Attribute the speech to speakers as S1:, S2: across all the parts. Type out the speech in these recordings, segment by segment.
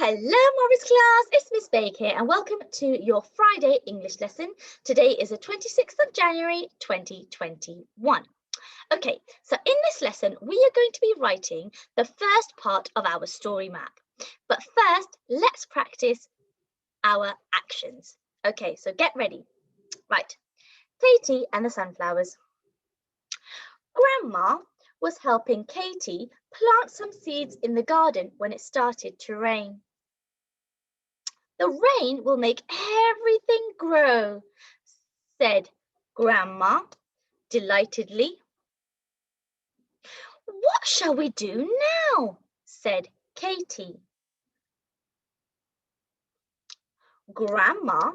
S1: Hello, Morris class. It's Miss Baig here, and welcome to your Friday English lesson. Today is the 26th of January, 2021. Okay, so in this lesson, we are going to be writing the first part of our story map. But first, let's practice our actions. Okay, so get ready. Right, Katie and the sunflowers. Grandma was helping Katie plant some seeds in the garden when it started to rain. The rain will make everything grow, said Grandma delightedly. What shall we do now? Said Katie. Grandma,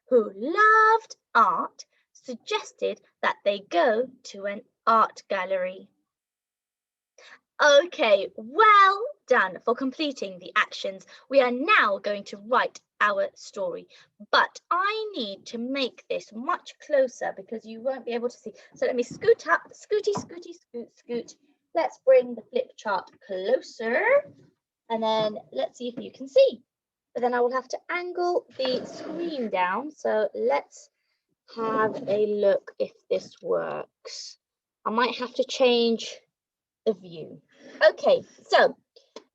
S1: who loved art, suggested that they go to an art gallery. Okay, well done for completing the actions. We are now going to write our story, but I need to make this much closer because you won't be able to see. So let me scoot up, scooty, scooty, scoot, scoot. Let's bring the flip chart closer and then let's see if you can see. But then I will have to angle the screen down. So let's have a look if this works. I might have to change the view. Okay, so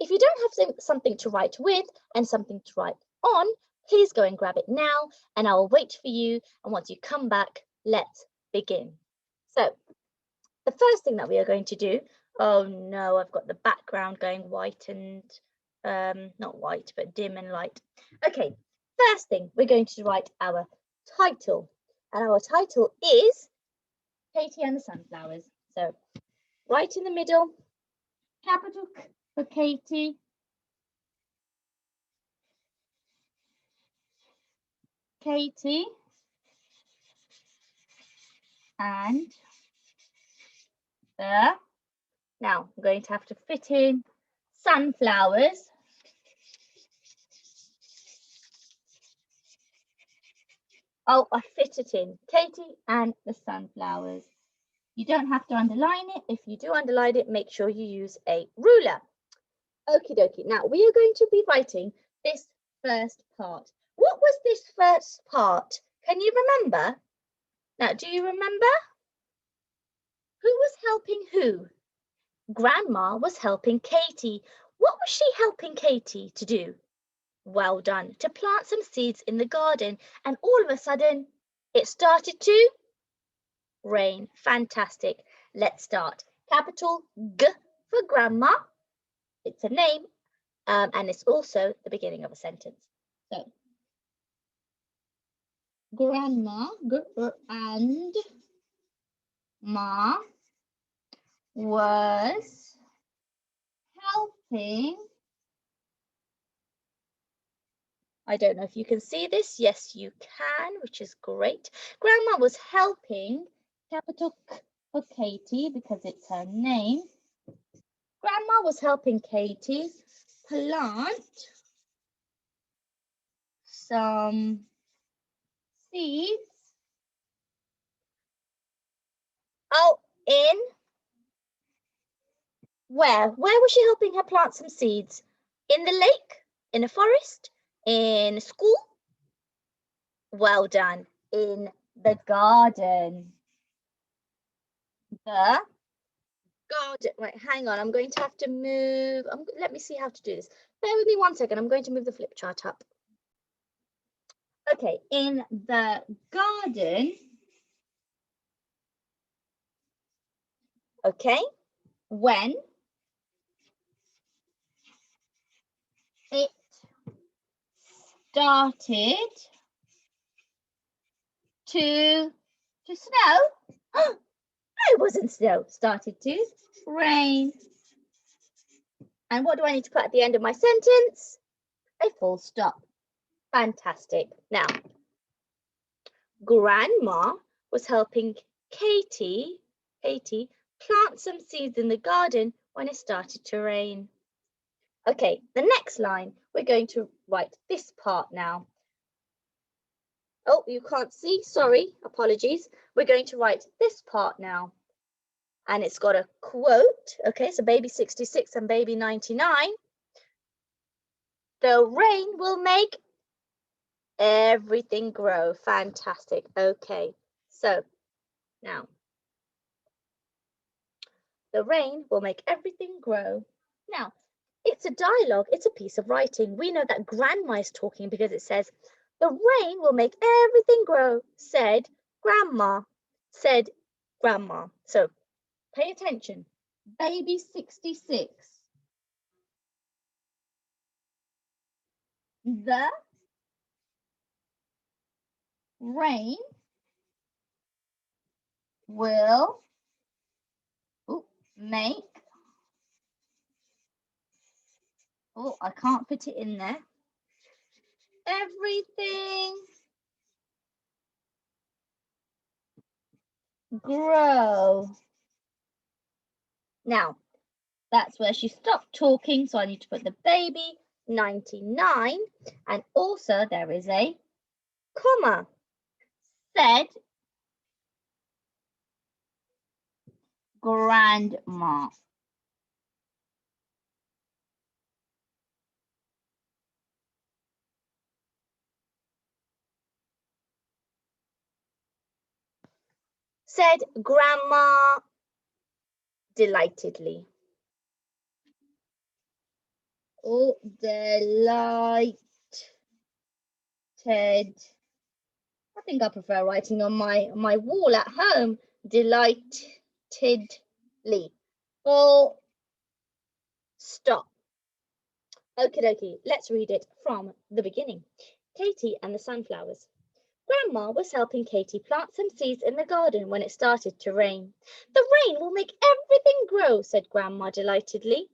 S1: if you don't have something to write with and something to write on, please go and grab it now and I will wait for you. And once you come back, let's begin. So the first thing that we are going to do, oh no, I've got the background going white and not white, but dim and light. Okay, first thing, we're going to write our title. And our title is Katie and the Sunflowers. So right in the middle, capital K for Katie. Katie and the, now I'm going to have to fit in sunflowers. Oh, I fit it in, Katie and the sunflowers. You don't have to underline it. If you do underline it, make sure you use a ruler. Okie dokie. Now we are going to be writing this first part. What was this first part? Can you remember? Now, do you remember? Who was helping who? Grandma was helping Katie. What was she helping Katie to do? Well done, to plant some seeds in the garden, and all of a sudden it started to rain. Fantastic. Let's start. Capital G for Grandma. It's a name and it's also the beginning of a sentence. So, Grandma and Ma was helping. I don't know if you can see this. Yes, you can, which is great. Grandma was helping, capital K for Katie because it's her name. Grandma was helping Katie plant some seeds. Oh, in where? Where was she helping her plant some seeds? In the lake? In a forest? In school? Well done. In the garden. The garden. Right, hang on. I'm going to have to move. Let me see how to do this. Bear with me 1 second. I'm going to move the flip chart up. Okay, in the garden. Okay, when it started to snow. It wasn't snow. Started to rain. And what do I need to put at the end of my sentence? A full stop. Fantastic. Now, Grandma was helping Katie plant some seeds in the garden when it started to rain. Okay, the next line, we're going to write this part now. Oh, you can't see, sorry, apologies. We're going to write this part now. And it's got a quote, okay, so baby 66 and baby 99. The rain will make everything grow. Fantastic. Okay, so now the rain will make everything grow. Now, it's a dialogue, it's a piece of writing. We know that grandma is talking because it says, the rain will make everything grow, said grandma, said grandma. So pay attention. Baby 66. The rain will make, I can't put it in there, everything grow. Now, that's where she stopped talking, so I need to put the baby 99, and also there is a comma. Said grandma. Said grandma delightedly. Oh, delighted. I think I prefer writing on my wall at home. Delightedly. Full stop. Okie dokie, let's read it from the beginning. Katie and the sunflowers. Grandma was helping Katie plant some seeds in the garden when it started to rain. The rain will make everything grow, said Grandma delightedly.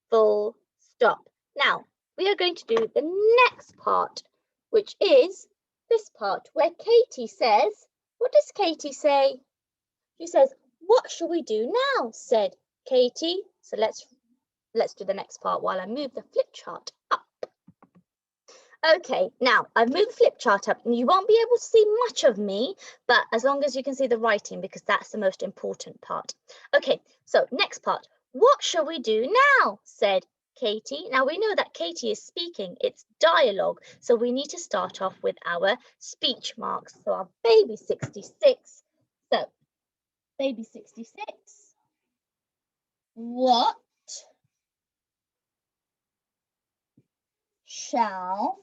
S1: Full stop. Now, we are going to do the next part, which is this part where Katie says, what does Katie say? She says, what shall we do now? Said Katie. So let's do the next part while I move the flip chart up. Okay, now I've moved the flip chart up and you won't be able to see much of me, but as long as you can see the writing, because that's the most important part. Okay, so next part. What shall we do now? Said Katie. Now we know that Katie is speaking, it's dialogue, so we need to start off with our speech marks. So our baby 66. So baby 66. What shall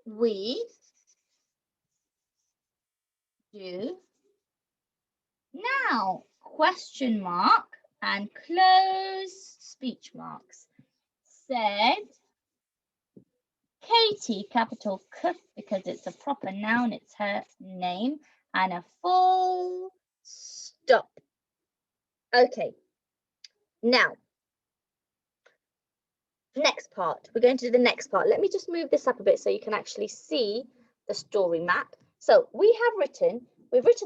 S1: we do now? Question mark and close speech marks. Said Katie, capital K, because it's a proper noun, it's her name, and a full stop. Okay, now, next part. We're going to do the next part. Let me just move this up a bit so you can actually see the story map. So we've written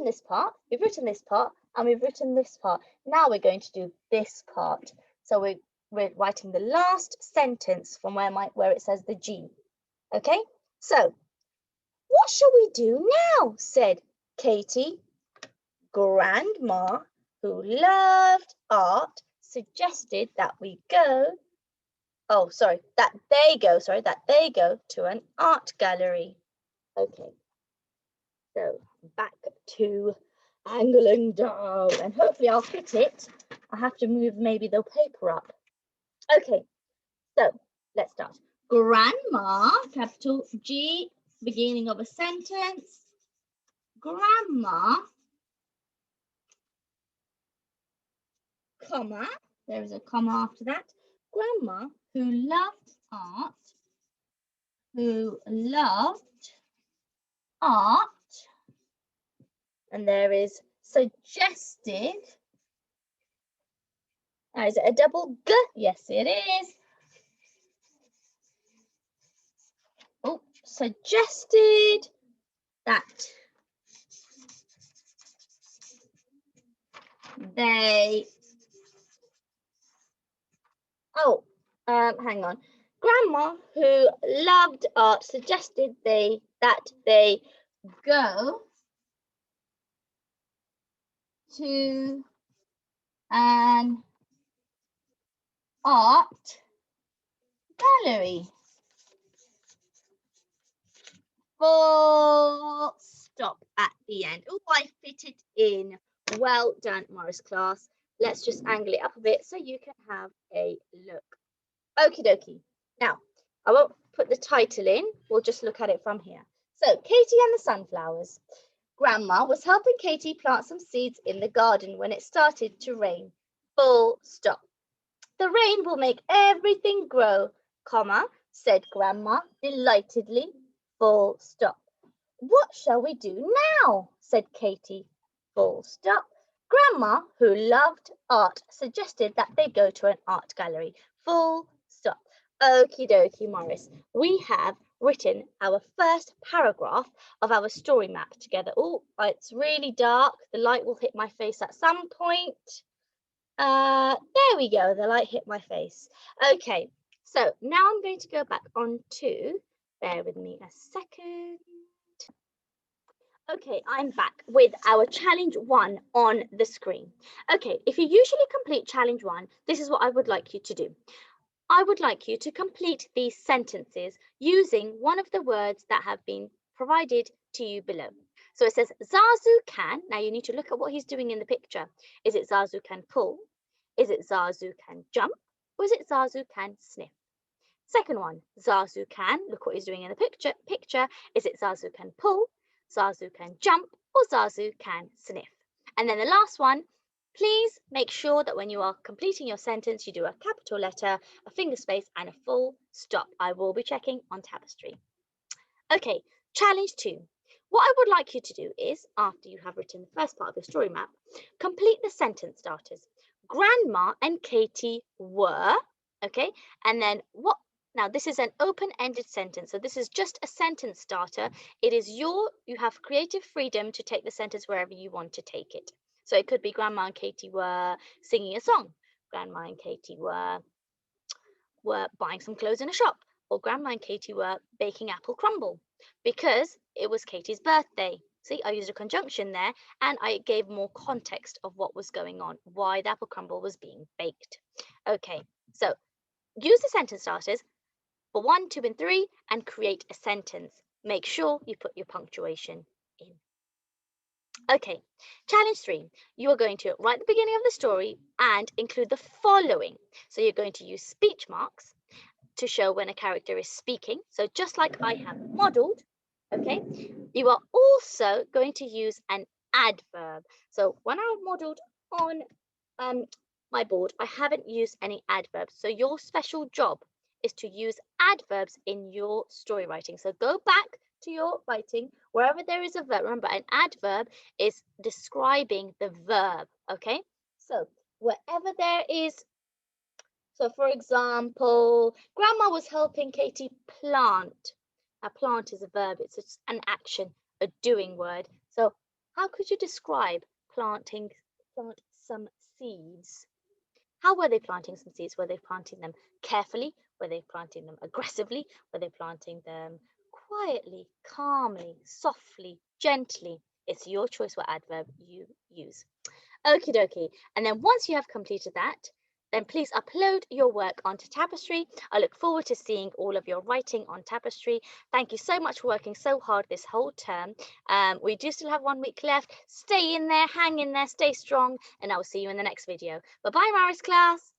S1: this part, we've written this part, and we've written this part. Now we're going to do this part. So we're writing the last sentence from where it says the G. Okay, so what shall we do now? Said Katie. Grandma, who loved art, suggested that they go to an art gallery. Okay, so back to angling down, and hopefully I'll fit it. I have to move maybe the paper up. Okay, so let's start. Grandma, capital G, beginning of a sentence. Grandma, comma, there is a comma after that. Grandma, who loved art, and there is suggested. Now, is it a double G? Yes, it is. Oh, suggested that they. Hang on. Grandma, who loved art, suggested that they go to an art gallery. Full stop at the end. Oh, I fit it in. Well done, Morris class. Let's just angle it up a bit so you can have a look. Okie dokie. Now, I won't put the title in. We'll just look at it from here. So, Katie and the Sunflowers. Grandma was helping Katie plant some seeds in the garden when it started to rain. Full stop. The rain will make everything grow, comma, said Grandma delightedly. Full stop. What shall we do now? Said Katie. Full stop. Grandma, who loved art, suggested that they go to an art gallery. Full stop. Okie dokie, Morris. We have written our first paragraph of our story map together. Oh, it's really dark. The light will hit my face at some point. There we go. The light hit my face. Okay, so now I'm going to go back on to, bear with me a second. Okay, I'm back with our challenge 1 on the screen. Okay, if you usually complete challenge 1, this is what I would like you to do. I would like you to complete these sentences using one of the words that have been provided to you below. So it says Zazu can. Now you need to look at what he's doing in the picture. Is it Zazu can pull? Is it Zazu can jump? Or is it Zazu can sniff? Second one, Zazu can. Look what he's doing in the picture. Is it Zazu can pull? Zazu can jump? Or Zazu can sniff? And then the last one, please make sure that when you are completing your sentence, you do a capital letter, a finger space, and a full stop. I will be checking on Tapestry. Okay, challenge 2. What I would like you to do is, after you have written the first part of your story map, complete the sentence starters. Grandma and Katie were, okay, and then what? Now, this is an open-ended sentence, so this is just a sentence starter. It is you have creative freedom to take the sentence wherever you want to take it. So it could be Grandma and Katie were singing a song. Grandma and Katie were buying some clothes in a shop. Or Grandma and Katie were baking apple crumble because it was Katie's birthday. See, I used a conjunction there and I gave more context of what was going on, why the apple crumble was being baked. Okay, so use the sentence starters for 1, 2, and 3 and create a sentence. Make sure you put your punctuation in. Okay, challenge 3. You are going to write the beginning of the story and include the following. So you're going to use speech marks to show when a character is speaking. So just like I have modeled, okay, you are also going to use an adverb. So when I modeled on my board, I haven't used any adverbs. So your special job is to use adverbs in your story writing. So go back to your writing, wherever there is a verb. Remember, an adverb is describing the verb, okay? So wherever there is, so for example, Grandma was helping Katie plant. Now, plant is a verb, it's just an action, a doing word. So how could you describe plant some seeds? How were they planting some seeds? Were they planting them carefully? Were they planting them aggressively? Were they planting them quietly, calmly, softly, gently? It's your choice what adverb you use. Okie dokie. And then once you have completed that, then please upload your work onto Tapestry. I look forward to seeing all of your writing on Tapestry. Thank you so much for working so hard this whole term. We do still have 1 week left. Stay in there, hang in there, stay strong, and I will see you in the next video. Bye-bye, Maris class.